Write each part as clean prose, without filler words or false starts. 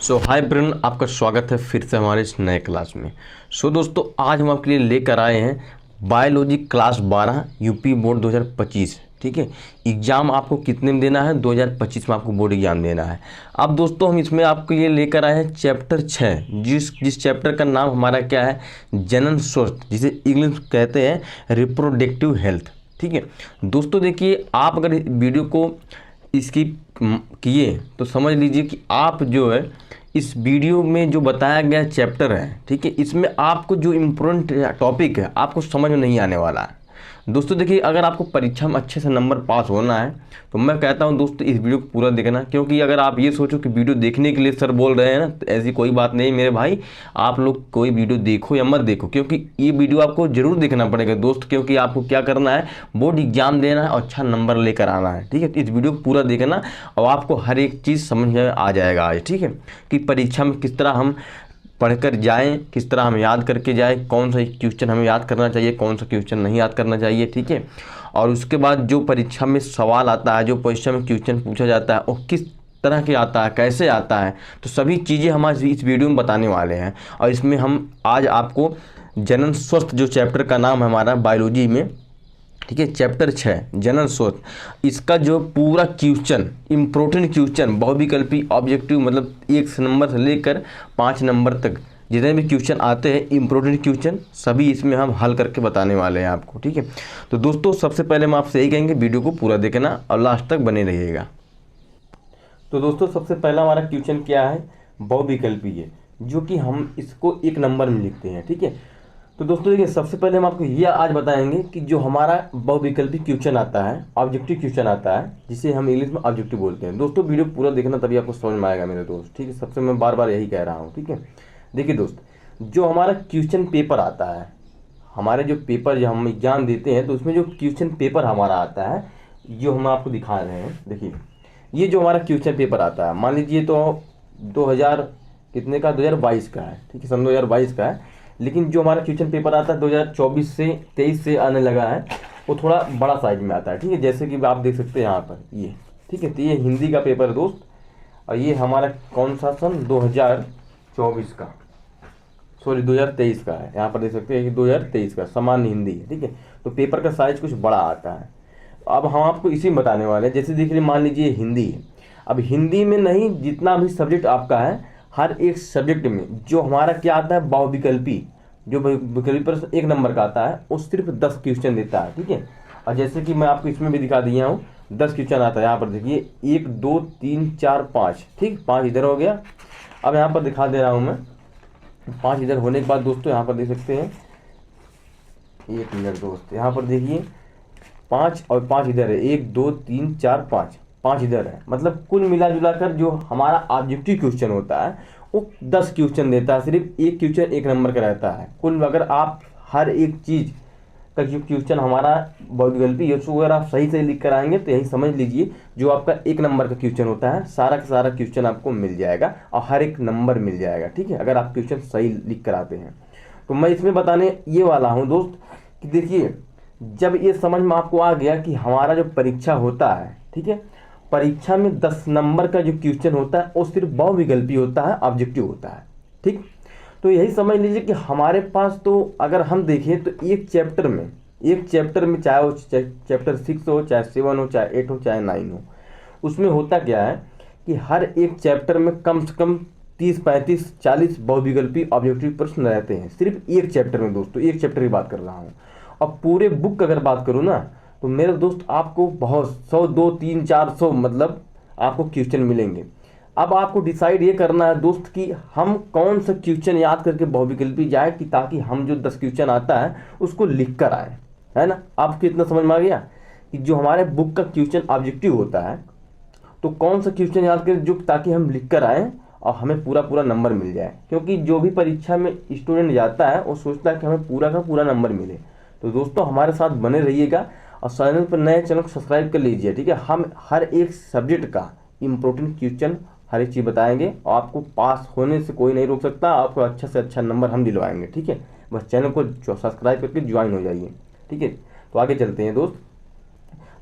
हाय ब्रन, आपका स्वागत है फिर से हमारे इस नए क्लास में। दोस्तों, आज हम आपके लिए लेकर आए हैं बायोलॉजी क्लास 12 यूपी बोर्ड 2025। ठीक है, एग्ज़ाम आपको कितने में देना है? 2025 में आपको बोर्ड एग्जाम देना है। अब दोस्तों, हम इसमें आपके लिए लेकर आए हैं चैप्टर 6, जिस चैप्टर का नाम हमारा क्या है? जनन स्वास्थ्य, जिसे इंग्लिश में कहते हैं रिप्रोडक्टिव हेल्थ। ठीक है दोस्तों, देखिए, आप अगर वीडियो को इसकी किए तो समझ लीजिए कि आप जो है इस वीडियो में जो बताया गया चैप्टर है, ठीक है, इसमें आपको जो इम्पोर्टेंट टॉपिक है आपको समझ में नहीं आने वाला है। दोस्तों देखिए, अगर आपको परीक्षा में अच्छे से नंबर पास होना है तो मैं कहता हूं दोस्तों इस वीडियो को पूरा देखना, क्योंकि अगर आप ये सोचो कि वीडियो देखने के लिए सर बोल रहे हैं ना, तो ऐसी कोई बात नहीं मेरे भाई। आप लोग कोई वीडियो देखो या मत देखो, क्योंकि ये वीडियो आपको जरूर देखना पड़ेगा दोस्त, क्योंकि आपको क्या करना है, बोर्ड एग्जाम देना है और अच्छा नंबर लेकर आना है। ठीक है, इस वीडियो को पूरा देखना और आपको हर एक चीज़ समझ में आ जाएगा आज। ठीक है, कि परीक्षा में किस तरह हम पढ़कर जाएं, किस तरह हम याद करके जाएं, कौन सा क्वेश्चन हमें याद करना चाहिए, कौन सा क्वेश्चन नहीं याद करना चाहिए। ठीक है, और उसके बाद जो परीक्षा में सवाल आता है, जो परीक्षा में क्वेश्चन पूछा जाता है, वो किस तरह के आता है, कैसे आता है, तो सभी चीज़ें हम आज इस वीडियो में बताने वाले हैं। और इसमें हम आज आपको जनन स्वास्थ्य, जो चैप्टर का नाम है हमारा बायोलॉजी में, ठीक है, चैप्टर 6 जनरल सोच, इसका जो पूरा क्वेश्चन, इम्पोर्टेंट क्वेश्चन, बहुविकल्पी ऑब्जेक्टिव, मतलब 1 नंबर से लेकर 5 नंबर तक जितने भी क्वेश्चन आते हैं इम्पोर्टेंट क्वेश्चन, सभी इसमें हम हल करके बताने वाले हैं आपको। ठीक है, तो दोस्तों सबसे पहले हम आपसे यही कहेंगे, वीडियो को पूरा देखना और लास्ट तक बने रहिएगा। तो दोस्तों, सबसे पहला हमारा क्वेश्चन क्या है? बहुविकल्पी है, जो कि हम इसको 1 नंबर में लिखते हैं। ठीक है, तो दोस्तों देखिए, सबसे पहले हम आपको ये आज बताएंगे कि जो हमारा बहुविकल्पी क्वेश्चन आता है, ऑब्जेक्टिव क्वेश्चन आता है, जिसे हम इंग्लिश में ऑब्जेक्टिव बोलते हैं। दोस्तों वीडियो पूरा देखना, तभी आपको समझ में आएगा मेरे दोस्त। ठीक है, सबसे मैं बार बार यही कह रहा हूँ। ठीक है, देखिए दोस्त, जो हमारा क्वेश्चन पेपर आता है, हमारे जो पेपर जो हम एग्जाम देते हैं, तो उसमें जो क्वेश्चन पेपर हमारा आता है, जो हम आपको दिखा रहे हैं, देखिए ये जो हमारा क्वेश्चन पेपर आता है, मान लीजिए तो 2000 कितने का, 2022 का है। ठीक है, सन 2022 का है, लेकिन जो हमारा क्वेश्चन पेपर आता है 2024 से 23 से आने लगा है, वो थोड़ा बड़ा साइज में आता है। ठीक है, जैसे कि आप देख सकते हैं यहाँ पर ये। ठीक है, तो ये हिंदी का पेपर है दोस्त, और ये हमारा कौन सा सन 2024 का, सॉरी 2023 का है। यहाँ पर देख सकते हैं कि 2023 का सामान्य हिंदी है। ठीक है, तो पेपर का साइज कुछ बड़ा आता है। अब हम आपको इसी में बताने वाले हैं। जैसे देखिए, मान लीजिए हिंदी है, अब हिंदी में नहीं, जितना भी सब्जेक्ट आपका है, हर एक सब्जेक्ट में जो हमारा क्या आता है, बहुविकल्पी, जो विकल्पी प्रश्न 1 नंबर का आता है, वो सिर्फ 10 क्वेश्चन देता है। ठीक है, और जैसे कि मैं आपको इसमें भी दिखा दिया हूँ, 10 क्वेश्चन आता है। यहाँ पर देखिए 1 2 3 4 5, ठीक, 5 इधर हो गया। अब यहाँ पर दिखा दे रहा हूँ मैं, 5 इधर होने के बाद दोस्तों यहाँ पर देख सकते हैं, 1 मिनट दोस्त, यहाँ पर देखिए 5 और 5 इधर है, 1 2 3 4 5, 5 इधर है। मतलब कुल मिला जुला कर जो हमारा ऑब्जेक्टिव क्वेश्चन होता है वो 10 क्वेश्चन देता है। सिर्फ एक क्वेश्चन 1 नंबर का रहता है। कुल अगर आप हर एक चीज़ का जो क्वेश्चन हमारा बहुविकल्पी, उसको अगर आप सही से लिख कर आएंगे तो यही समझ लीजिए, जो आपका 1 नंबर का क्वेश्चन होता है, सारा का सारा क्वेश्चन आपको मिल जाएगा और हर एक नंबर मिल जाएगा। ठीक है, अगर आप क्वेश्चन सही लिख कर आते हैं। तो मैं इसमें बताने ये वाला हूँ दोस्त कि देखिए, जब ये समझ में आपको आ गया कि हमारा जो परीक्षा होता है, ठीक है, परीक्षा में 10 नंबर का जो क्वेश्चन होता है वो सिर्फ बहुविकल्पी होता है, ऑब्जेक्टिव होता है। ठीक, तो यही समझ लीजिए कि हमारे पास, तो अगर हम देखें तो एक चैप्टर में चाहे वो चैप्टर 6 हो, चाहे 7 हो, चाहे 8 हो, चाहे 9 हो, उसमें होता क्या है कि हर एक चैप्टर में कम से कम 30 35 40 बहुविकल्पी ऑब्जेक्टिव प्रश्न रहते हैं, सिर्फ एक चैप्टर में। दोस्तों एक चैप्टर की बात कर रहा हूँ। अब पूरे बुक की अगर बात करूँ ना, तो मेरे दोस्त आपको बहुत 100 2 3 400 मतलब आपको क्वेश्चन मिलेंगे। अब आपको डिसाइड ये करना है दोस्त कि हम कौन सा क्वेश्चन याद करके बहुविकल्पी जाए, कि ताकि हम जो 10 क्वेश्चन आता है उसको लिख कर आए, है ना। आपको इतना समझ में आ गया कि जो हमारे बुक का क्वेश्चन ऑब्जेक्टिव होता है, तो कौन सा क्वेश्चन याद करें जो, ताकि हम लिख कर आएँ और हमें पूरा नंबर मिल जाए। क्योंकि जो भी परीक्षा में स्टूडेंट जाता है वो सोचता है कि हमें पूरा का पूरा नंबर मिले। तो दोस्तों हमारे साथ बने रहिएगा और चैनल पर नए, चैनल को सब्सक्राइब कर लीजिए। ठीक है, हम हर एक सब्जेक्ट का इम्पोर्टेंट क्वेश्चन, हर एक चीज़ बताएंगे और आपको पास होने से कोई नहीं रोक सकता। आपको अच्छा से अच्छा नंबर हम दिलवाएंगे। ठीक है, बस चैनल को सब्सक्राइब करके ज्वाइन हो जाइए। ठीक है, तो आगे चलते हैं दोस्त।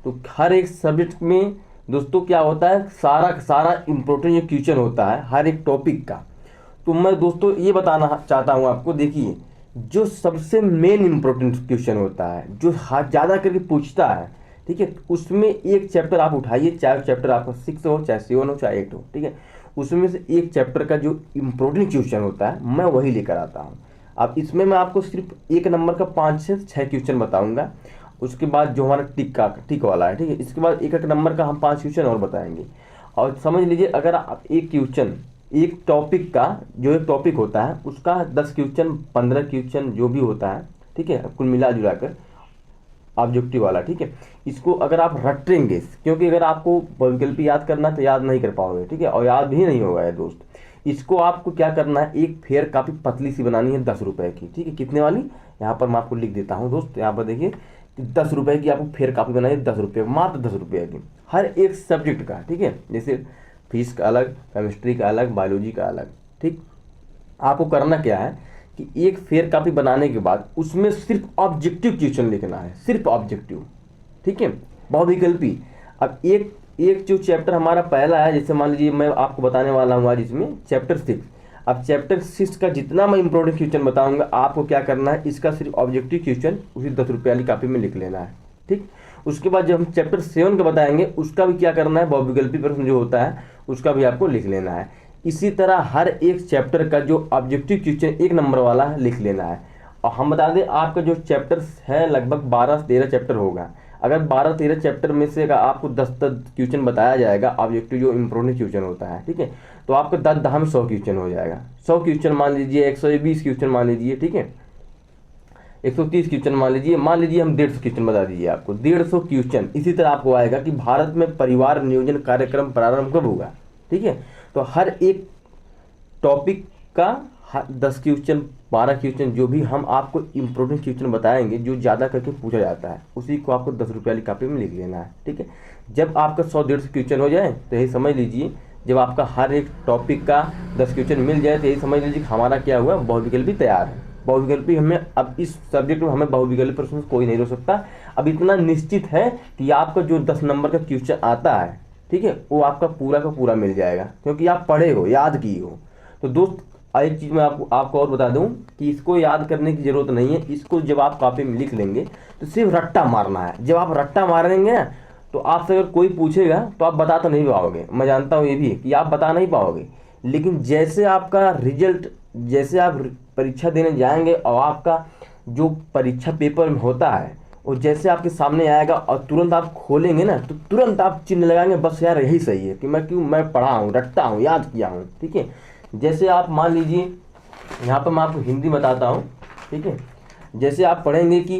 तो हर एक सब्जेक्ट में दोस्तों क्या होता है, सारा सारा इम्पोर्टेंट जो क्वेश्चन होता है हर एक टॉपिक का, तो मैं दोस्तों ये बताना चाहता हूँ आपको। देखिए जो सबसे मेन इम्पोर्टेंट क्वेश्चन होता है जो ज़्यादा करके पूछता है, ठीक है, उसमें एक चैप्टर आप उठाइए, चाहे चैप्टर आपका 6 हो, चाहे 7 हो, चाहे 8 हो, ठीक है, उसमें से एक चैप्टर का जो इम्पोर्टेंट क्वेश्चन होता है मैं वही लेकर आता हूँ। अब इसमें मैं आपको सिर्फ एक नंबर का 5 से 6 क्वेश्चन बताऊँगा, उसके बाद जो हमारा टिक वाला है, ठीक है, इसके बाद एक एक नंबर का हम 5 क्वेश्चन और बताएंगे। और समझ लीजिए अगर आप एक क्वेश्चन, एक टॉपिक का जो एक टॉपिक होता है उसका 10 क्वेश्चन 15 क्वेश्चन जो भी होता है, ठीक है, कुल मिला जुला कर ऑब्जेक्टिव वाला, ठीक है, इसको अगर आप रटेंगे, क्योंकि अगर आपको विकल्प याद करना तो याद नहीं कर पाओगे, ठीक है, और याद भी नहीं होगा ये दोस्त। इसको आपको क्या करना है, एक फेयर काफ़ी पतली सी बनानी है 10 रुपये की, ठीक है, कितने वाली, यहाँ पर मैं आपको लिख देता हूँ दोस्त, यहाँ पर देखिए 10 रुपये की आपको फेयर कापी बनानी है, 10 रुपये, मात्र 10 रुपये की, हर एक सब्जेक्ट का, ठीक है, जैसे फिजिक्स का अलग, केमिस्ट्री का अलग, बायोलॉजी का अलग, ठीक। आपको करना क्या है कि एक फेयर कापी बनाने के बाद उसमें सिर्फ ऑब्जेक्टिव क्वेश्चन लिखना है, सिर्फ ऑब्जेक्टिव, ठीक है, बहुविकल्पी। अब एक एक जो चैप्टर हमारा पहला है, जैसे मान लीजिए मैं आपको बताने वाला हूँ आज इसमें चैप्टर 6, अब चैप्टर 6 का जितना मैं इंपॉर्टेंट क्वेश्चन बताऊंगा आपको क्या करना है, इसका सिर्फ ऑब्जेक्टिव क्वेश्चन उसी 10 रुपये वाली कापी में लिख लेना है, ठीक। उसके बाद जब हम चैप्टर 7 का बताएंगे उसका भी क्या करना है, बहुविकल्पी प्रश्न जो होता है उसका भी आपको लिख लेना है। इसी तरह हर एक चैप्टर का जो ऑब्जेक्टिव क्वेश्चन 1 नंबर वाला है लिख लेना है। और हम बता दें आपका जो चैप्टर है लगभग 12-13 चैप्टर होगा, अगर 12-13 चैप्टर में से आपको 10 क्वेश्चन बताया जाएगा ऑब्जेक्टिव जो इम्पोर्टेंट क्वेश्चन होता है, ठीक है, तो आपको 10 में 100 क्वेश्चन हो जाएगा। 100 क्वेश्चन मान लीजिए, 120 क्वेश्चन मान लीजिए, ठीक है, 130 क्वेश्चन मान लीजिए हम 150 क्वेश्चन बता दीजिए आपको, 150 क्वेश्चन। इसी तरह आपको आएगा कि भारत में परिवार नियोजन कार्यक्रम प्रारंभ कब होगा, ठीक है, तो हर एक टॉपिक का 10 क्वेश्चन 12 क्वेश्चन जो भी हम आपको इम्पोर्टेंट क्वेश्चन बताएंगे जो ज़्यादा करके पूछा जाता है उसी को आपको 10 रुपये वाली कापी में लिख लेना है, ठीक है। जब आपका 100-150 क्वेश्चन हो जाए तो यही समझ लीजिए, जब आपका हर एक टॉपिक का 10 क्वेश्चन मिल जाए तो यही समझ लीजिए हमारा क्या हुआ, बहुविकल्पी तैयार है। बहुविकल्पी हमें अब इस सब्जेक्ट में हमें बहुविकल्पी प्रश्न कोई नहीं रोक सकता। अब इतना निश्चित है कि आपका जो 10 नंबर का क्वेश्चन आता है, ठीक है, वो आपका पूरा का पूरा मिल जाएगा क्योंकि आप पढ़े हो, याद किए हो। तो दोस्त एक चीज़ मैं आपको और बता दूं कि इसको याद करने की ज़रूरत नहीं है, इसको जब आप कॉपी में लिख लेंगे तो सिर्फ रट्टा मारना है। जब आप रट्टा मारेंगे ना तो आपसे अगर कोई पूछेगा तो आप बता तो नहीं पाओगे, मैं जानता हूँ ये भी कि आप बता नहीं पाओगे, लेकिन जैसे आपका रिजल्ट, जैसे आप परीक्षा देने जाएंगे और आपका जो परीक्षा पेपर में होता है और जैसे आपके सामने आएगा और तुरंत आप खोलेंगे ना तो तुरंत आप चिन्ह लगाएंगे, बस यार यही सही है कि मैं पढ़ा हूँ, रटता हूँ, याद किया हूँ, ठीक है। जैसे आप मान लीजिए यहाँ पर मैं आपको हिंदी बताता हूँ, ठीक है, जैसे आप पढ़ेंगे कि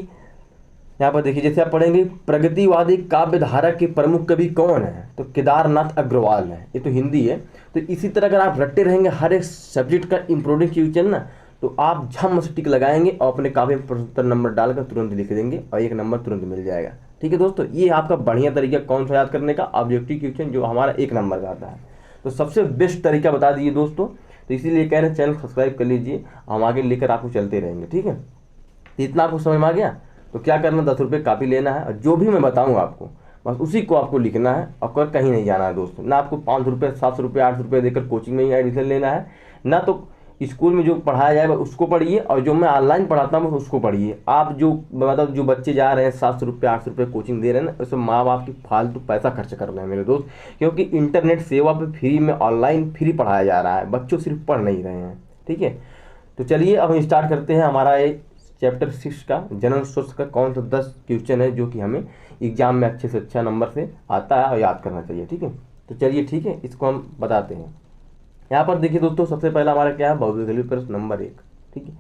यहाँ पर देखिए, जैसे आप पढ़ेंगे प्रगतिवादी काव्य धारा के प्रमुख कवि कौन है, तो केदारनाथ अग्रवाल है, ये तो हिंदी है। तो इसी तरह अगर आप रटते रहेंगे हर एक सब्जेक्ट का इम्पोर्टेंट क्वेश्चन ना तो आप झम से टिक लगाएंगे और अपने काव्य में 75 नंबर डालकर तुरंत लिख देंगे और 1 नंबर तुरंत मिल जाएगा, ठीक है दोस्तों। ये आपका बढ़िया तरीका कौन सा याद करने का, ऑब्जेक्टिव क्वेश्चन जो हमारा 1 नंबर का आता है, तो सबसे बेस्ट तरीका बता दीजिए दोस्तों। तो इसीलिए कह रहे हैं चैनल सब्सक्राइब कर लीजिए, हम आगे लेकर आपको चलते रहेंगे, ठीक है। तो इतना आपको समझ में आ गया, तो क्या करना, 10 रुपये कापी लेना है और जो भी मैं बताऊँगा आपको बस उसी को आपको लिखना है और कहीं नहीं जाना है दोस्तों। ना आपको 500 रुपये 700 रुपये 800 रुपये देकर कोचिंग में ही एडमिशन लेना है, ना तो स्कूल में जो पढ़ाया जाएगा उसको पढ़िए और जो मैं ऑनलाइन पढ़ाता हूँ उसको पढ़िए। आप जो मतलब जो बच्चे जा रहे हैं 700 रुपये 800 रुपये कोचिंग दे रहे हैं ना, उसमें माँ बाप की फालतू पैसा खर्च कर रहे हैं मेरे दोस्त, क्योंकि इंटरनेट सेवा पे फ्री में ऑनलाइन फ्री पढ़ाया जा रहा है, बच्चों सिर्फ पढ़ नहीं रहे हैं, ठीक है। तो चलिए अब हम स्टार्ट करते हैं हमारा ये चैप्टर 6 का जनरल सोर्स का कौन सा 10 क्वेश्चन है जो कि हमें एग्जाम में अच्छे से अच्छा नंबर से आता है और याद करना चाहिए, ठीक है। तो चलिए ठीक है, इसको हम बताते हैं। यहाँ पर देखिए दोस्तों, सबसे पहला हमारा क्या है, बहुविकल्पी प्रश्न नंबर 1, ठीक है।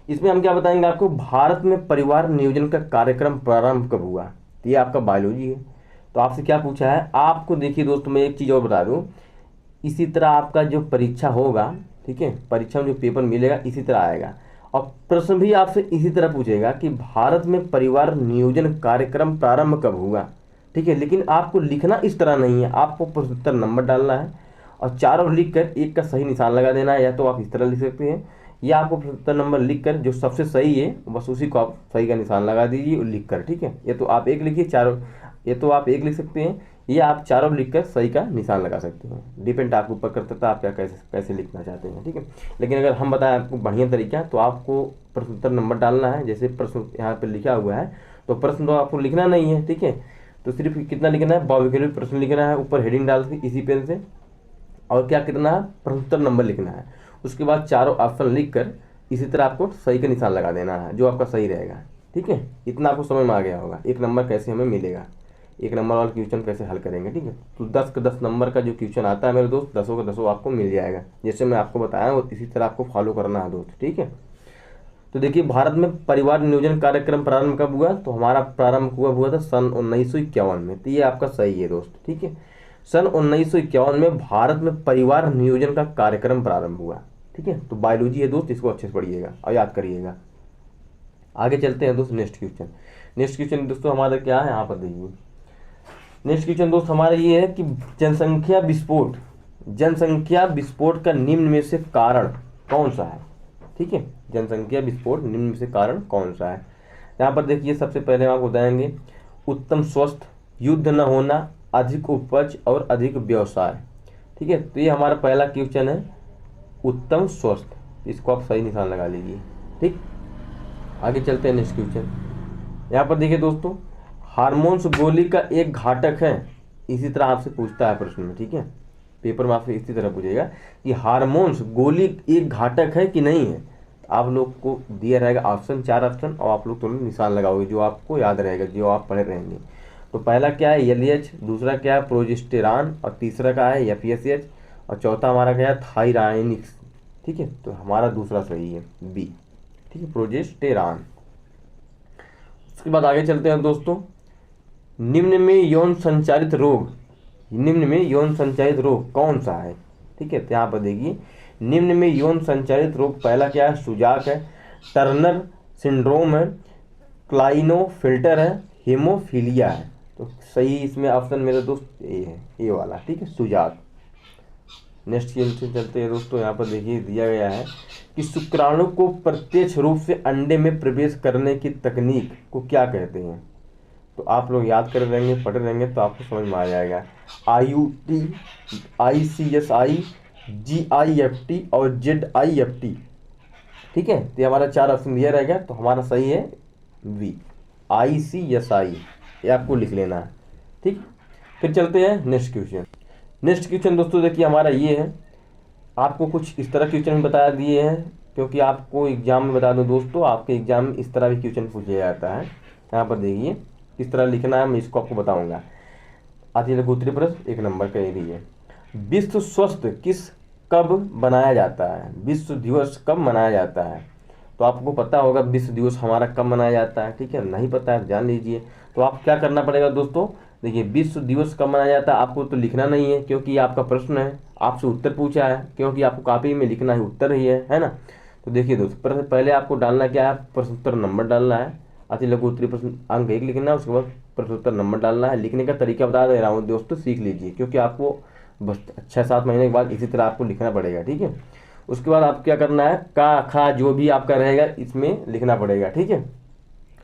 इसमें हम क्या बताएंगे आपको, भारत में परिवार नियोजन का कार्यक्रम प्रारंभ कब हुआ, तो ये आपका बायोलॉजी है। तो आपसे क्या पूछा है, आपको देखिए दोस्तों मैं एक चीज़ और बता दूँ, इसी तरह आपका जो परीक्षा होगा, ठीक है, परीक्षा में जो पेपर मिलेगा इसी तरह आएगा और प्रश्न भी आपसे इसी तरह पूछेगा कि भारत में परिवार नियोजन कार्यक्रम प्रारंभ कब हुआ, ठीक है। लेकिन आपको लिखना इस तरह नहीं है, आपको 75 नंबर डालना है और चारों लिख कर एक का सही निशान लगा देना है, या तो आप इस तरह लिख सकते हैं या आपको 75 नंबर लिख कर जो सबसे सही है बस उसी को आप सही का निशान लगा दीजिए और लिख कर, ठीक है। ये तो आप एक लिखिए, चारों, ये तो आप एक लिख सकते हैं ये आप चारों लिखकर सही का निशान लगा सकते हैं। डिपेंड आपके ऊपर करता था आप क्या कैसे कैसे लिखना चाहते हैं, ठीक है। लेकिन अगर हम बताएं आपको बढ़िया तरीका, तो आपको प्रश्न उत्तर नंबर डालना है। जैसे प्रश्न यहाँ पे लिखा हुआ है, तो प्रश्न तो आपको लिखना नहीं है, ठीक है। तो सिर्फ कितना लिखना है, बहुविकल्पी प्रश्न लिखना है, ऊपर हेडिंग डाल के इसी पेन से, और क्या करना है, प्रश्न उत्तर नंबर लिखना है। उसके बाद चारों ऑप्शन लिख कर इसी तरह आपको सही का निशान लगा देना है, जो आपका सही रहेगा, ठीक है। इतना आपको समझ में आ गया होगा, 1 नंबर कैसे हमें मिलेगा, 1 नंबर वाला क्वेश्चन कैसे हल करेंगे, ठीक है। तो 10 का 10 नंबर का जो क्वेश्चन आता है मेरे दोस्त, 10 का 10 आपको मिल जाएगा। जैसे मैं आपको बताया वो इसी तरह आपको फॉलो करना है दोस्त, ठीक है। तो देखिए, भारत में परिवार नियोजन कार्यक्रम प्रारंभ कब हुआ, तो हमारा प्रारंभ हुआ था सन 1951 में। तो ये आपका सही है दोस्त, ठीक है। सन 1951 में भारत में परिवार नियोजन का कार्यक्रम प्रारंभ हुआ, ठीक है। तो बायोलॉजी है दोस्त, इसको अच्छे से पढ़िएगा और याद करिएगा। आगे चलते हैं दोस्त, नेक्स्ट क्वेश्चन दोस्तों हमारा क्या है, यहाँ पर देखिए। नेक्स्ट क्वेश्चन दोस्त हमारा ये है कि जनसंख्या विस्फोट का निम्न में से कारण कौन सा है, ठीक है। जनसंख्या विस्फोट निम्न में से कारण कौन सा है। यहाँ पर देखिए, सबसे पहले हम आपको बताएंगे उत्तम स्वास्थ्य, युद्ध न होना, अधिक उपज और अधिक व्यवसाय, ठीक है। तो ये हमारा पहला क्वेश्चन है, उत्तम स्वास्थ्य, इसको आप सही निशान लगा लीजिए, ठीक। आगे चलते हैं नेक्स्ट क्वेश्चन। यहाँ पर देखिए दोस्तों, हार्मोन्स गोली का एक घटक है, इसी तरह आपसे पूछता है प्रश्न में, ठीक है। पेपर में आपसे इसी तरह पूछेगा कि हार्मोन्स गोली एक घटक है कि नहीं है। आप लोग को दिया रहेगा ऑप्शन, 4 ऑप्शन, और आप लोग तुरंत निशान लगाओगे जो आपको याद रहेगा, जो आप पढ़े रहेंगे। तो पहला क्या है, एलएच, दूसरा क्या है, प्रोजेस्टेरॉन, और तीसरा क्या है, एफएसएच, और चौथा हमारा क्या है, थायराइनिक्स, ठीक है। तो हमारा दूसरा सही है, बी, ठीक है, प्रोजेस्टेरॉन। उसके बाद आगे चलते हैं दोस्तों, निम्न में यौन संचारित रोग कौन सा है, ठीक है। तो यहाँ पर देखिए, निम्न में यौन संचारित रोग पहला क्या है, सुजाक है, टर्नर सिंड्रोम है, क्लाइनोफिल्टर है, हेमोफीलिया है। तो सही इसमें ऑप्शन मेरे दोस्त ए है, ए वाला, ठीक है, सुजाक। नेक्स्ट क्वेश्चन चलते हैं दोस्तों। यहाँ पर देखिए दिया गया है कि शुक्राणु को प्रत्यक्ष रूप से अंडे में प्रवेश करने की तकनीक को क्या कहते हैं। तो आप लोग याद कर रहेंगे, पढ़ रहेंगे, तो आपको समझ में आ जाएगा। IUT, ICSI, GIFT और ZIFT, ठीक है। तो हमारा 4 ऑप्शन दिया रहेगा, तो हमारा सही है बी, ICSI, ये आपको लिख लेना है, ठीक। फिर चलते हैं नेक्स्ट क्वेश्चन दोस्तों। देखिए हमारा ये है, आपको कुछ इस तरह क्वेश्चन बता दिए हैं, क्योंकि आपको एग्जाम में बता दो दोस्तों, आपके एग्जाम में इस तरह भी क्वेश्चन पूछा जाता है। यहाँ पर देखिए किस तरह लिखना है, मैं इसको आपको बताऊंगा। अति लघु उत्तरीय प्रश्न 1 नंबर का ये भी है। विश्व स्वास्थ्य कब मनाया जाता है, विश्व दिवस कब मनाया जाता है। तो आपको पता होगा विश्व दिवस हमारा कब मनाया जाता है, ठीक है। नहीं पता है जान लीजिए। तो आप क्या करना पड़ेगा दोस्तों, देखिए विश्व दिवस कब मनाया जाता है, आपको तो लिखना नहीं है, क्योंकि आपका प्रश्न है, आपसे उत्तर पूछा है, क्योंकि आपको कॉपी में लिखना है उत्तर ही है ना। तो देखिए दोस्तों, पहले आपको डालना क्या है, प्रश्नोत्तर नंबर डालना है, अति लघु उत्तरीय प्रश्न अंक 1 लिखना है, उसके बाद प्रश्नोत्तर नंबर डालना है। लिखने का तरीका बता दे रहा हूँ दोस्तों, सीख लीजिए, क्योंकि आपको बस 6-7 महीने के बाद इसी तरह आपको लिखना पड़ेगा, ठीक है। उसके बाद आप क्या करना है, का खा जो भी आपका रहेगा इसमें लिखना पड़ेगा, ठीक है।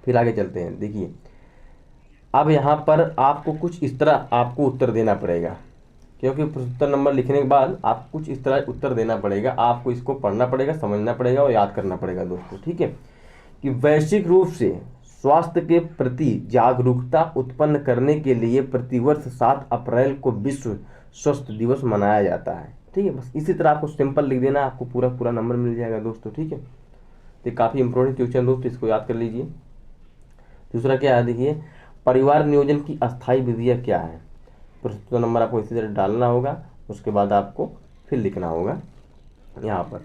फिर आगे चलते हैं। देखिए अब यहाँ पर आपको कुछ इस तरह आपको उत्तर देना पड़ेगा, क्योंकि प्रश्नोत्तर नंबर लिखने के बाद आपको कुछ इस तरह उत्तर देना पड़ेगा। आपको इसको पढ़ना पड़ेगा, समझना पड़ेगा और याद करना पड़ेगा दोस्तों, ठीक है। कि वैश्विक रूप से स्वास्थ्य के प्रति जागरूकता उत्पन्न करने के लिए प्रतिवर्ष 7 अप्रैल को विश्व स्वास्थ्य दिवस मनाया जाता है, ठीक है। बस इसी तरह आपको सिंपल लिख देना, आपको पूरा नंबर मिल जाएगा दोस्तों, ठीक है। तो काफ़ी इंपॉर्टेंट क्वेश्चन दोस्तों, इसको याद कर लीजिए। दूसरा क्या है, देखिए परिवार नियोजन की अस्थायी विधियाँ क्या है। प्रश्नोत्तर नंबर आपको इसी तरह डालना होगा, उसके बाद आपको फिर लिखना होगा यहाँ पर,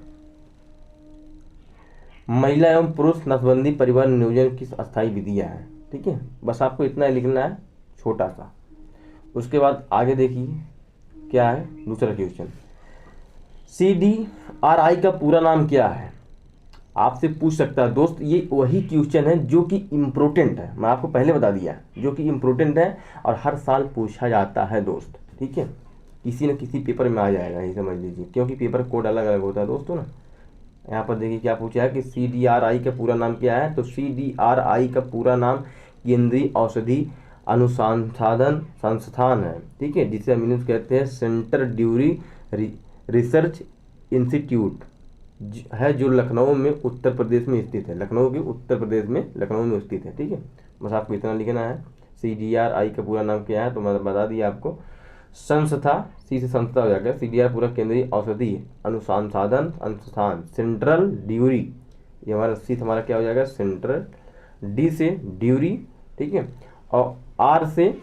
महिला एवं पुरुष नसबंदी परिवार नियोजन की अस्थायी विधियाँ हैं, ठीक है। बस आपको इतना ही लिखना है, छोटा सा। उसके बाद आगे देखिए क्या है दूसरा क्वेश्चन, CDRI का पूरा नाम क्या है। आपसे पूछ सकता है दोस्त, ये वही क्वेश्चन है जो कि इम्पोर्टेंट है, मैं आपको पहले बता दिया, जो कि इम्पोर्टेंट है और हर साल पूछा जाता है दोस्त, ठीक है। किसी न किसी पेपर में आ जाएगा, ये समझ लीजिए, क्योंकि पेपर कोड अलग अलग होता है दोस्तों ना। यहाँ पर देखिए क्या पूछा है कि CDRI का पूरा नाम क्या है। तो CDRI का पूरा नाम केंद्रीय औषधि अनुसंधान संस्थान है, ठीक है, जिसे हम इंग्लिश कहते हैं सेंटर ड्यूरी रिसर्च इंस्टीट्यूट है, जो लखनऊ में उत्तर प्रदेश में स्थित है। लखनऊ के उत्तर प्रदेश में लखनऊ में स्थित है, ठीक है। बस आपको इतना लिखना है। CDRI का पूरा नाम क्या है तो मैं बता दिया आपको। संस्था, सी से संस्था हो जाएगा, CDR पूरा केंद्रीय औषधि अनुसंधान संस्थान, सेंट्रल ड्यूरी, ये हमारा सी हमारा क्या हो जाएगा सेंट्रल, डी से ड्यूरी, ठीक है, और R से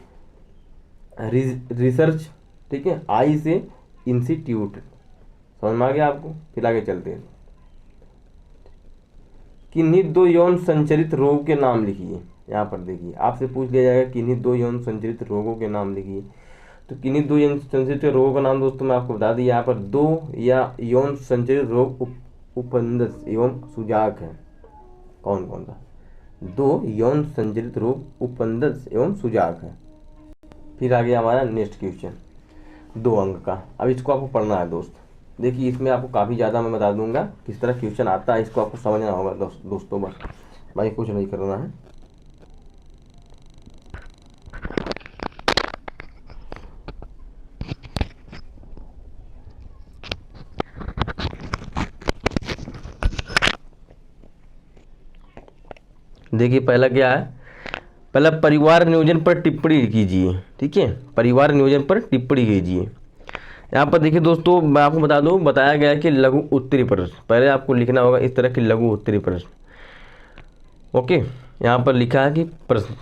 रिसर्च, ठीक है, I से इंस्टीट्यूट। समझ में आ गया आपको। फिर आगे चलते हैं। किन्हीं 2 यौन संचरित रोग के नाम लिखिए। यहाँ पर देखिए आपसे पूछ लिया जाएगा किन्हीं 2 यौन संचरित रोगों के नाम लिखिए। तो किन्हीं 2 यौन संचरित रोगों का नाम दोस्तों मैं आपको बता दिया। यहाँ पर 2 या यौन संचरित रोग उपंदस एवं सुजाक है। कौन कौन सा? 2 यौन संचरित रोग उपंदस एवं सुजाक है। फिर आगे हमारा नेक्स्ट क्वेश्चन 2 अंक का। अब इसको आपको पढ़ना है दोस्त। देखिए इसमें आपको काफ़ी ज़्यादा मैं बता दूंगा किस तरह क्वेश्चन आता है, इसको आपको समझना होगा दोस्तों। बस भाई कुछ नहीं करना है। देखिए पहला क्या है, पहला परिवार नियोजन पर टिप्पणी कीजिए, ठीक है, परिवार नियोजन पर टिप्पणी कीजिए। यहाँ पर देखिए दोस्तों मैं आपको बता दूँ, बताया गया है कि लघु उत्तरी प्रश्न, पहले आपको लिखना होगा इस तरह की लघु उत्तरी प्रश्न। ओके, यहाँ पर लिखा है कि प्रश्न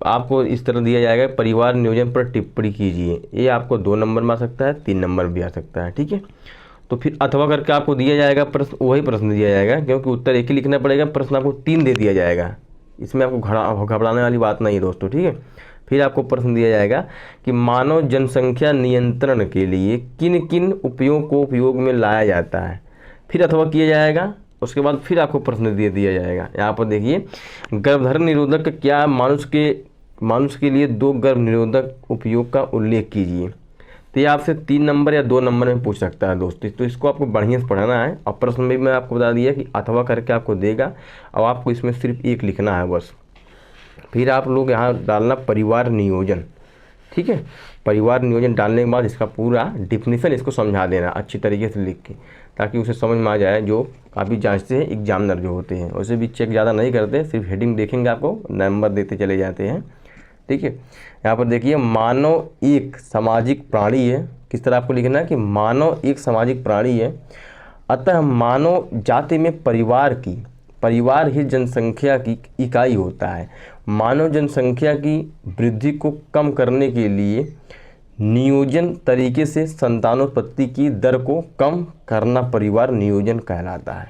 आपको इस तरह दिया जाएगा, परिवार नियोजन पर टिप्पणी कीजिए। ये आपको 2 नंबर में आ सकता है, 3 नंबर भी आ सकता है, ठीक है। तो फिर अथवा करके आपको दिया जाएगा प्रश्न, वही प्रश्न दिया जाएगा, क्योंकि उत्तर एक ही लिखना पड़ेगा, प्रश्न आपको 3 दे दिया जाएगा। इसमें आपको घबराने वाली बात नहीं है दोस्तों, ठीक है। फिर आपको प्रश्न दिया जाएगा कि मानव जनसंख्या नियंत्रण के लिए किन किन उपायों को उपयोग में लाया जाता है। फिर अथवा किया जाएगा, उसके बाद फिर आपको प्रश्न दे दिया जाएगा। यहाँ पर देखिए गर्भधारण निरोधक क्या मनुष्य के लिए 2 गर्भ निरोधक उपयोग का उल्लेख कीजिए। तो ये आपसे 3 नंबर या 2 नंबर में पूछ सकता है दोस्तों, तो इसको आपको बढ़िया से पढ़ना है। और प्रश्न में भी मैं आपको बता दिया कि अथवा करके आपको देगा, और आपको इसमें सिर्फ एक लिखना है बस। फिर आप लोग यहाँ डालना परिवार नियोजन, ठीक है। परिवार नियोजन डालने के बाद इसका पूरा डिफिनीसन इसको समझा देना अच्छी तरीके से लिख के, ताकि उसे समझ में आ जाए। जो काफ़ी जांचते हैं एग्जामिनर जो होते हैं, उसे भी चेक ज़्यादा नहीं करते, सिर्फ हेडिंग देखेंगे आपको नंबर देते चले जाते हैं, ठीक है। यहाँ पर देखिए मानव एक सामाजिक प्राणी है। किस तरह आपको लिखना है कि मानव एक सामाजिक प्राणी है, अतः मानव जाति में परिवार ही जनसंख्या की इकाई होता है। मानव जनसंख्या की वृद्धि को कम करने के लिए नियोजन तरीके से संतानोत्पत्ति की दर को कम करना परिवार नियोजन कहलाता है,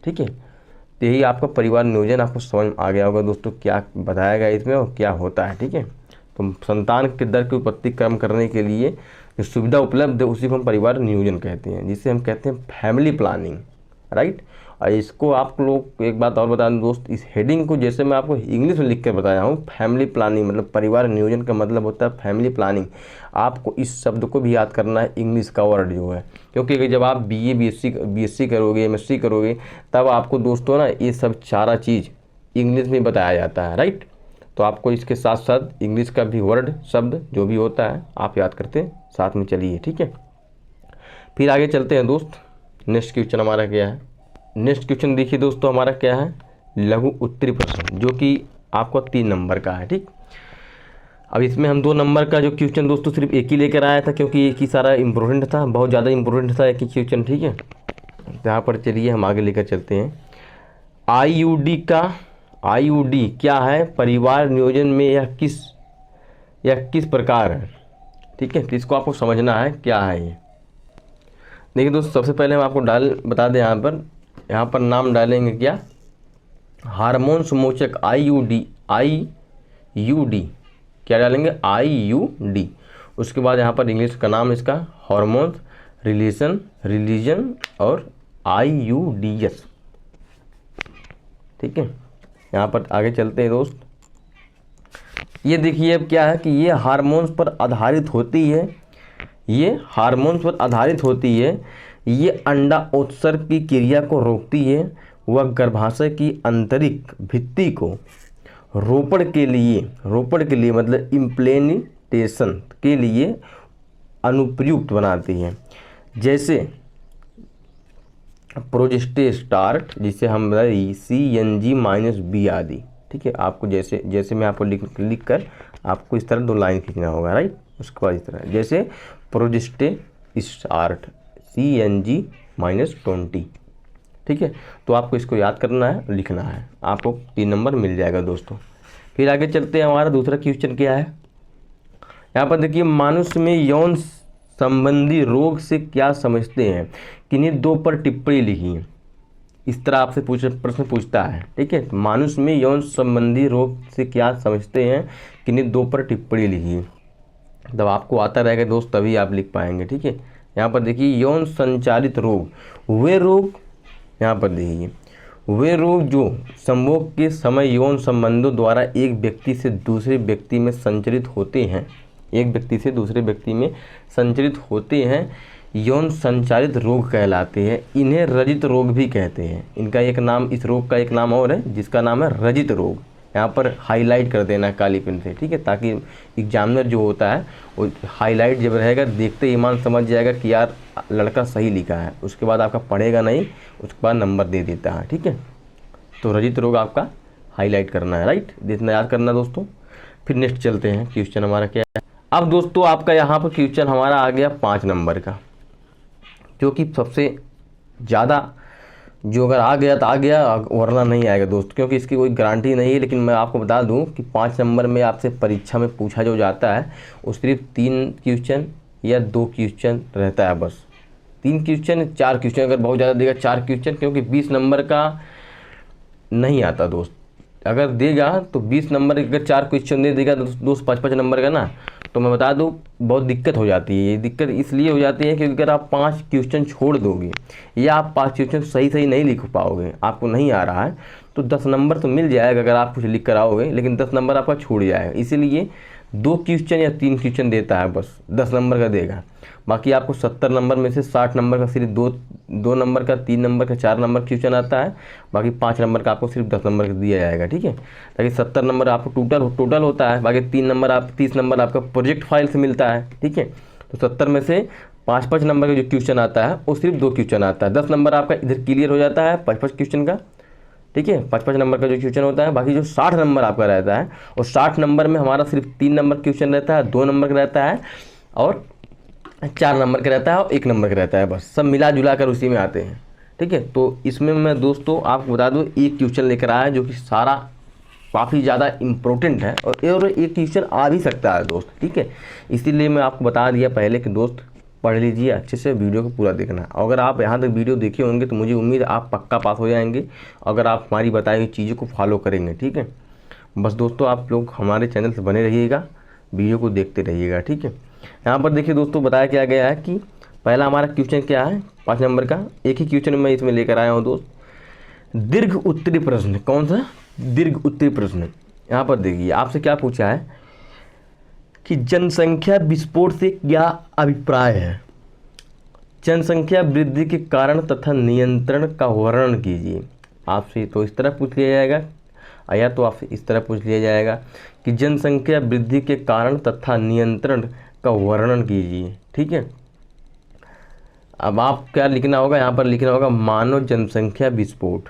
ठीक है। तो यही आपका परिवार नियोजन आपको समझ आ गया होगा दोस्तों, क्या बताया गया इसमें और क्या होता है, ठीक है। तो संतान की दर की उत्पत्ति कम करने के लिए जो सुविधा उपलब्ध है उसी को हम परिवार नियोजन कहते हैं, जिसे हम कहते हैं फैमिली प्लानिंग, राइट। और इसको आप लोग एक बात और बता दूं दोस्त, इस हेडिंग को जैसे मैं आपको इंग्लिश में लिख कर बताया हूँ, फैमिली प्लानिंग मतलब परिवार नियोजन का मतलब होता है फैमिली प्लानिंग। आपको इस शब्द को भी याद करना है, इंग्लिश का वर्ड जो है, क्योंकि जब आप BA BSc करोगे, MSc करोगे, तब आपको दोस्तों ना ये सब सारा चीज़ इंग्लिश में बताया जाता है, राइट। तो आपको इसके साथ साथ इंग्लिश का भी वर्ड शब्द जो भी होता है आप याद करते साथ में चलिए, ठीक है। फिर आगे चलते हैं दोस्त। नेक्स्ट क्वेश्चन हमारा क्या है? नेक्स्ट क्वेश्चन देखिए दोस्तों हमारा क्या है, लघु उत्तरी प्रश्न, जो कि आपको 3 नंबर का है, ठीक। अब इसमें हम 2 नंबर का जो क्वेश्चन दोस्तों सिर्फ एक ही लेकर आया था, क्योंकि एक ही सारा इम्पोर्टेंट था, बहुत ज़्यादा इम्पोर्टेंट था एक ही क्वेश्चन, ठीक है। यहाँ पर चलिए हम आगे लेकर चलते हैं। IUD क्या है परिवार नियोजन में, यह किस प्रकार है, ठीक है। तो इसको आपको समझना है क्या है ये। देखिए दोस्तों सबसे पहले हम आपको बता दें, यहाँ पर नाम डालेंगे क्या, हार्मोन समोचक IUD क्या डालेंगे, IUD। उसके बाद यहाँ पर इंग्लिश का नाम इसका हार्मोन रिलीजन और IUDs, ठीक है। यहाँ पर आगे चलते हैं दोस्त। ये देखिए अब क्या है कि ये हार्मोन्स पर आधारित होती है, ये अंडा उत्सर्ग की क्रिया को रोकती है, वह गर्भाशय की आंतरिक भित्ति को रोपण के लिए मतलब इम्प्लीमेंटेशन के लिए अनुप्रयुक्त बनाती है। जैसे प्रोजेस्टेरोन, जिसे हम CNG-B आदि। ठीक है, आपको जैसे मैं आपको लिख कर आपको इस तरह 2 लाइन खींचना होगा, राइट। उसके बाद इस तरह जैसे प्रोजेस्टेरोन CNG-20। ठीक है, तो आपको इसको याद करना है, लिखना है, आपको 3 नंबर मिल जाएगा दोस्तों। फिर आगे चलते हैं, हमारा दूसरा क्वेश्चन क्या है। यहाँ पर देखिए, मनुष्य में यौन संबंधी रोग से क्या समझते हैं, किन्हीं 2 पर टिप्पणी लिखी। इस तरह आपसे प्रश्न पूछता है। ठीक है, मनुष्य में यौन संबंधी रोग से क्या समझते हैं, किन्हीं 2 पर टिप्पणी लिखी। जब आपको आता रहेगा दोस्त तभी आप लिख पाएंगे। ठीक है, यहाँ पर देखिए, यौन संचालित रोग, वे रोग, यहाँ पर देखिए, वे रोग जो संभोग के समय यौन संबंधों द्वारा एक व्यक्ति से दूसरे व्यक्ति में संचरित होते हैं, यौन संचालित रोग कहलाते हैं। इन्हें रजित रोग भी कहते हैं। इनका एक नाम, इस रोग का एक नाम और है जिसका नाम है रजित रोग। यहाँ पर हाईलाइट कर देना काली पेन से। ठीक है, ताकि एग्जामिनर जो होता है वो हाईलाइट जब रहेगा देखते ही ईमान समझ जाएगा कि यार लड़का सही लिखा है। उसके बाद आपका पढ़ेगा नहीं, उसके बाद नंबर दे देता है। ठीक है, तो रजित रोग आपका हाईलाइट करना है, राइट, जितना याद करना दोस्तों। फिर नेक्स्ट चलते हैं, क्वेश्चन हमारा क्या है। अब दोस्तों आपका यहाँ पर क्वेश्चन हमारा आ गया 5 नंबर का, जो कि सबसे ज़्यादा, जो अगर आ गया तो आ गया, वरना नहीं आएगा दोस्त, क्योंकि इसकी कोई गारंटी नहीं है। लेकिन मैं आपको बता दूं कि 5 नंबर में आपसे परीक्षा में पूछा जो जाता है वो सिर्फ 3 क्वेश्चन या 2 क्वेश्चन रहता है, बस 3 क्वेश्चन 4 क्वेश्चन, अगर बहुत ज़्यादा देगा 4 क्वेश्चन, क्योंकि 20 नंबर का नहीं आता दोस्त। अगर देगा तो 20 नंबर, अगर 4 क्वेश्चन दे देगा दोस्त 5-5 नंबर का ना, तो मैं बता दूं बहुत दिक्कत हो जाती है। ये दिक्कत इसलिए हो जाती है क्योंकि अगर आप 5 क्वेश्चन छोड़ दोगे या आप 5 क्वेश्चन सही नहीं लिख पाओगे, आपको नहीं आ रहा है, तो 10 नंबर तो मिल जाएगा अगर आप कुछ लिख कर आओगे, लेकिन 10 नंबर आपका छूट जाएगा। इसीलिए 2 क्वेश्चन या 3 क्वेश्चन देता है, बस 10 नंबर का देगा। बाकी आपको 70 नंबर में से 60 नंबर का सिर्फ 2 नंबर का, 3 नंबर का, 4 नंबर क्वेश्चन आता है। बाकी 5 नंबर का आपको सिर्फ 10 नंबर का दिया जाएगा। ठीक है, ताकि 70 नंबर आपको टोटल होता है। बाकी 30 नंबर आपका प्रोजेक्ट फाइल से मिलता है। ठीक है, तो 70 में से 5-5 नंबर का जो क्वेश्चन आता है वो सिर्फ 2 क्वेश्चन आता है। 10 नंबर आपका इधर क्लियर हो जाता है 5-5 क्वेश्चन का। ठीक है, 5-5 नंबर का जो क्वेश्चन होता है। बाकी जो 60 नंबर आपका रहता है, और 60 नंबर में हमारा सिर्फ 3 नंबर क्वेश्चन रहता है, 2 नंबर का रहता है, और 4 नंबर का रहता है, और 1 नंबर का रहता है। बस सब मिला जुला कर उसी में आते हैं। ठीक है, तो इसमें मैं दोस्तों आपको बता दूं एक क्वेश्चन लेकर आया जो कि सारा काफ़ी ज़्यादा इम्पोर्टेंट है, और एक क्वेश्चन आ भी सकता है दोस्त। ठीक है, इसीलिए मैं आपको बता दिया पहले कि दोस्त पढ़ लीजिए अच्छे से, वीडियो को पूरा देखना। अगर आप यहाँ तक वीडियो देखे होंगे तो मुझे उम्मीद है आप पक्का पास हो जाएंगे, अगर आप हमारी बताई हुई चीज़ों को फॉलो करेंगे। ठीक है, बस दोस्तों आप लोग हमारे चैनल से बने रहिएगा, वीडियो को देखते रहिएगा। ठीक है, यहाँ पर देखिए दोस्तों बताया क्या गया है कि पहला हमारा क्वेश्चन क्या है 5 नंबर का। एक ही क्वेश्चन मैं इसमें लेकर आया हूँ दोस्त, दीर्घ उत्तरी प्रश्न। कौन सा? दीर्घ उत्तरी प्रश्न। यहाँ पर देखिए आपसे क्या पूछा है कि जनसंख्या विस्फोट से क्या अभिप्राय है। जनसंख्या वृद्धि के कारण तथा नियंत्रण का वर्णन कीजिए। आपसे तो इस तरह पूछ लिया जाएगा, या तो आपसे इस तरह पूछ लिया जाएगा कि जनसंख्या वृद्धि के कारण तथा नियंत्रण का वर्णन कीजिए। ठीक है, अब आप क्या लिखना होगा, यहाँ पर लिखना होगा मानव जनसंख्या विस्फोट।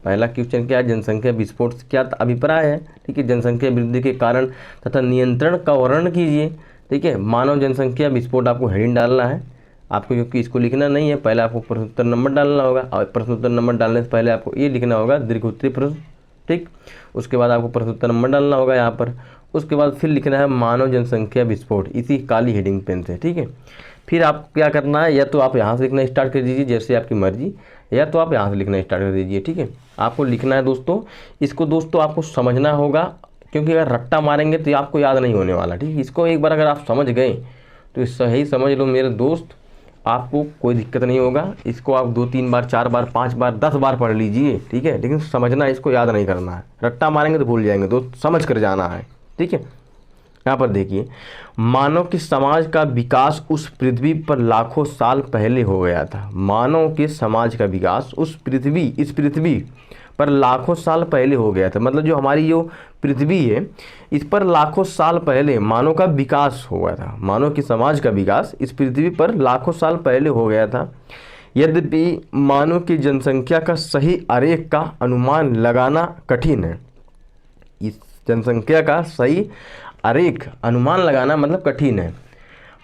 पहला क्वेश्चन क्या है, जनसंख्या विस्फोट से क्या अभिप्राय है। ठीक है, जनसंख्या वृद्धि के कारण तथा नियंत्रण का वर्णन कीजिए। ठीक है, मानव जनसंख्या विस्फोट आपको हेडिंग डालना है आपको, क्योंकि इसको लिखना नहीं है, पहले आपको प्रश्नोत्तर नंबर डालना होगा, और प्रश्नोत्तर नंबर डालने से पहले आपको ये लिखना होगा दीर्घ उत्तरी प्रश्न। ठीक, उसके बाद आपको प्रश्नोत्तर नंबर डालना होगा यहाँ पर, उसके बाद फिर लिखना है मानव जनसंख्या विस्फोट, इसी काली हेडिंग पेन से। ठीक है, फिर आप क्या करना है, या तो आप यहाँ से लिखना स्टार्ट कर दीजिए जैसे आपकी मर्जी, या तो आप यहाँ से लिखना स्टार्ट कर दीजिए। ठीक है, आपको लिखना है दोस्तों, इसको दोस्तों आपको समझना होगा, क्योंकि अगर रट्टा मारेंगे तो आपको याद नहीं होने वाला। ठीक है, इसको एक बार अगर आप समझ गए तो सही समझ लो मेरे दोस्त, आपको कोई दिक्कत नहीं होगा। इसको आप 2-3 बार 4 बार 5 बार 10 बार पढ़ लीजिए। ठीक है, लेकिन समझना, इसको याद नहीं करना है। रट्टा मारेंगे तो भूल जाएंगे दोस्त, समझ कर जाना है। ठीक है, यहाँ पर देखिए, मानव के समाज का विकास उस पृथ्वी पर लाखों साल पहले हो गया था। मानव के समाज का विकास इस पृथ्वी पर लाखों साल पहले हो गया था। मतलब जो हमारी जो पृथ्वी है, इस पर लाखों साल पहले मानव का विकास हुआ था। मानव के समाज का विकास इस पृथ्वी पर लाखों साल पहले हो गया था। यद्यपि मानव की जनसंख्या का सही आरेख का अनुमान लगाना कठिन है। इस जनसंख्या का सही आरेख अनुमान लगाना मतलब कठिन है,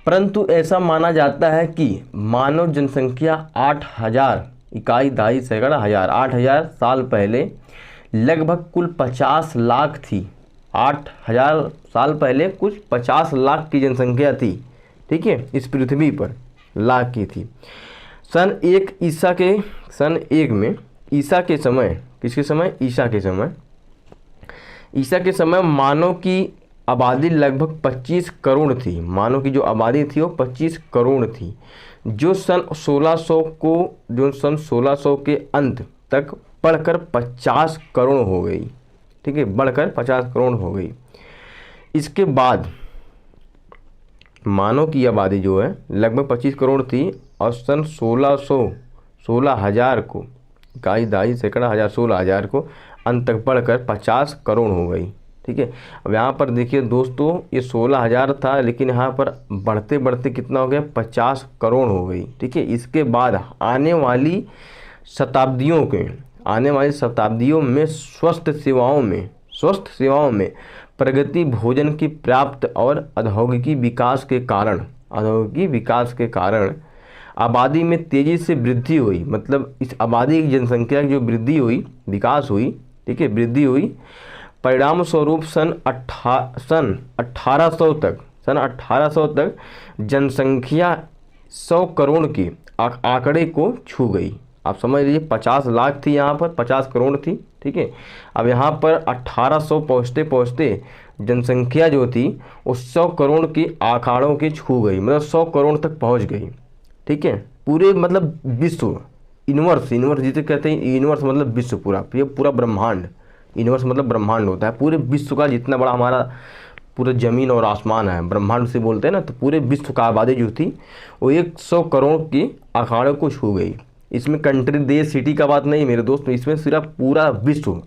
परंतु ऐसा माना जाता है कि मानव जनसंख्या 8,000 इकाई दहाई सैकड़ा हज़ार 8,000 साल पहले लगभग कुल 50 लाख थी। 8,000 साल पहले कुछ 50 लाख की जनसंख्या थी, ठीक है, इस पृथ्वी पर लाख की थी। सन 1 में ईसा के समय, किसके समय? ईसा के समय मानव की आबादी लगभग 25 करोड़ थी। मानव की जो आबादी थी वो 25 करोड़ थी, जो सन 1600 के अंत तक बढ़कर 50 करोड़ हो गई, ठीक है, बढ़कर 50 करोड़ हो गई। इसके बाद मानव की आबादी जो है लगभग 25 करोड़ थी और सन 16,000 को इकाई दहाई सैकड़ा हज़ार 16,000 को अंत तक बढ़कर 50 करोड़ हो गई, ठीक है। अब यहाँ पर देखिए दोस्तों, ये 16,000 था, लेकिन यहाँ पर बढ़ते बढ़ते कितना हो गया? 50 करोड़ हो गई, ठीक है। इसके बाद आने वाली शताब्दियों में स्वस्थ सेवाओं में प्रगति, भोजन की प्राप्त और औद्योगिकी विकास के कारण आबादी में तेज़ी से वृद्धि हुई। मतलब इस आबादी की जनसंख्या की जो वृद्धि हुई, विकास हुई, ठीक है, वृद्धि हुई। परिणाम स्वरूप सन 1800 तक जनसंख्या 100 करोड़ के आंकड़े को छू गई। आप समझ लीजिए, 50 लाख थी, यहाँ पर 50 करोड़ थी, ठीक है। अब यहाँ पर 1800 पहुँचते जनसंख्या जो थी वो 100 करोड़ के आंकड़ों के छू गई, मतलब 100 करोड़ तक पहुँच गई, ठीक है। पूरे मतलब विश्व, यूनिवर्स जिसे कहते हैं, यूनिवर्स मतलब विश्व, पूरा ब्रह्मांड। यूनिवर्स मतलब ब्रह्मांड होता है, पूरे विश्व का जितना बड़ा हमारा पूरा ज़मीन और आसमान है, ब्रह्मांड से बोलते हैं ना, तो पूरे विश्व का आबादी जो थी वो 100 करोड़ के आंकड़े को छू गई। इसमें कंट्री, देश, सिटी का बात नहीं मेरे दोस्त, इसमें सिर्फ पूरा विश्व,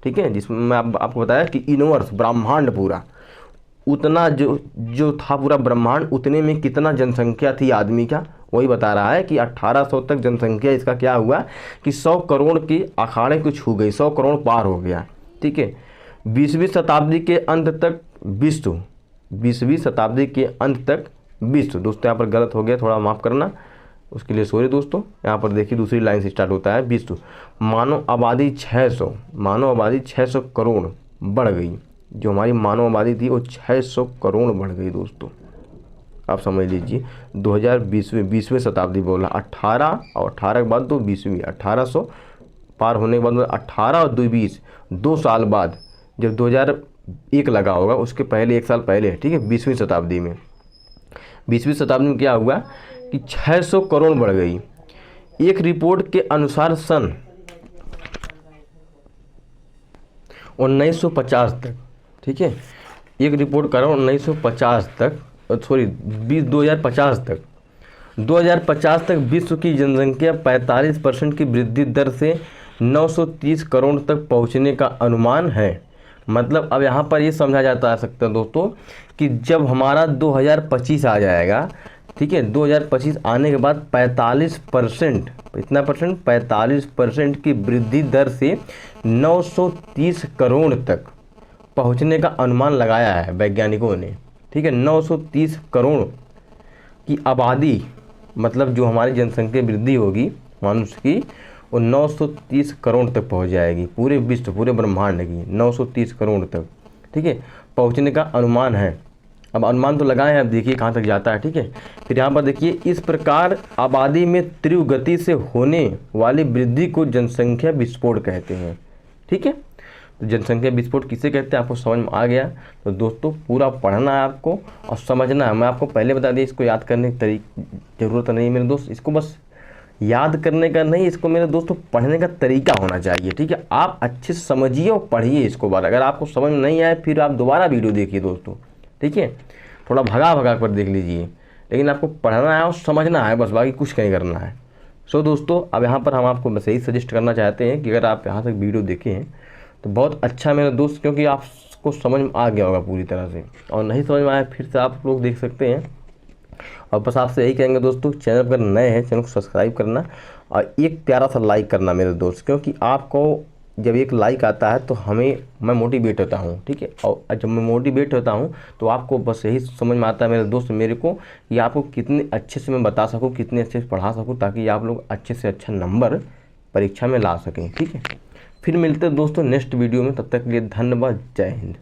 ठीक है, जिसमें मैं आपको बताया कि यूनिवर्स, ब्रह्मांड पूरा, उतना जो था पूरा ब्रह्मांड, उतने में कितना जनसंख्या थी आदमी का, वही बता रहा है कि 1800 तक जनसंख्या इसका क्या हुआ कि 100 करोड़ के आंकड़े को छू गई, 100 करोड़ पार हो गया, ठीक है। 20वीं शताब्दी के अंत तक विश्व, दोस्तों यहाँ पर गलत हो गया, थोड़ा माफ़ करना, उसके लिए सॉरी दोस्तों। यहाँ पर देखिए दूसरी लाइन से स्टार्ट होता है, विश्व मानव आबादी 600 करोड़ बढ़ गई। जो हमारी मानव आबादी थी वो 600 करोड़ बढ़ गई दोस्तों, आप समझ लीजिए। 2020वें शताब्दी बोला, 18 और 18 के बाद 20वीं, 1800 पार होने के बाद 18 और 20, 2 साल बाद, जब 2001 लगा होगा, उसके पहले 1 साल पहले, ठीक है, 20वीं शताब्दी में क्या हुआ कि 600 करोड़ बढ़ गई। एक रिपोर्ट के अनुसार सन 1950 तक, ठीक है, एक रिपोर्ट कर रहा हूँ 1950 तक, सॉरी 2050 तक विश्व की जनसंख्या 45% की वृद्धि दर से 930 करोड़ तक पहुंचने का अनुमान है। मतलब अब यहाँ पर ये समझा जाता सकता है दोस्तों कि जब हमारा 2025 आ जाएगा, ठीक है, 2025 आने के बाद 45%, इतना परसेंट, 45% की वृद्धि दर से 930 करोड़ तक पहुंचने का अनुमान लगाया है वैज्ञानिकों ने, ठीक है। 930 करोड़ की आबादी, मतलब जो हमारी जनसंख्या वृद्धि होगी मनुष्य की, वो 930 करोड़ तक पहुंच जाएगी, पूरे विश्व, पूरे ब्रह्मांड की 930 करोड़ तक, ठीक है, पहुंचने का अनुमान है। अब अनुमान तो लगाए हैं, अब देखिए कहाँ तक जाता है, ठीक है। फिर यहाँ पर देखिए, इस प्रकार आबादी में तीव्र गति से होने वाली वृद्धि को जनसंख्या विस्फोट कहते हैं, ठीक है। तो जनसंख्या विस्फोट किसे कहते हैं आपको समझ में आ गया। तो दोस्तों पूरा पढ़ना है आपको और समझना है। मैं आपको पहले बता दिया, इसको याद करने की ज़रूरत नहीं मेरे दोस्त, इसको बस याद करने का नहीं, इसको मेरे दोस्तों पढ़ने का तरीका होना चाहिए, ठीक है। आप अच्छे से समझिए और पढ़िए इसको बार, अगर आपको समझ में नहीं आए फिर आप दोबारा वीडियो देखिए दोस्तों, ठीक है। थोड़ा भगा भगा कर देख लीजिए, लेकिन आपको पढ़ना है और समझना है बस, बाकी कुछ नहीं करना है। सो दोस्तों, अब यहाँ पर हम आपको बस यही सजेस्ट करना चाहते हैं कि अगर आप यहाँ तक वीडियो देखे हैं तो बहुत अच्छा मेरे दोस्त, क्योंकि आपको समझ में आ गया होगा पूरी तरह से, और नहीं समझ में आया फिर से आप लोग देख सकते हैं। और बस आपसे यही कहेंगे दोस्तों, चैनल पर नए हैं चैनल को सब्सक्राइब करना और एक प्यारा सा लाइक करना मेरे दोस्त, क्योंकि आपको जब एक लाइक आता है तो मैं मोटिवेट होता हूँ, ठीक है। और जब मैं मोटिवेट होता हूँ तो आपको बस यही समझ में आता है मेरे दोस्त मेरे को, कि आपको कितने अच्छे से मैं बता सकूँ, कितने अच्छे से पढ़ा सकूँ, ताकि आप लोग अच्छे से अच्छा नंबर परीक्षा में ला सकें, ठीक है। फिर मिलते हैं दोस्तों नेक्स्ट वीडियो में, तब तक के लिए धन्यवाद, जय हिंद।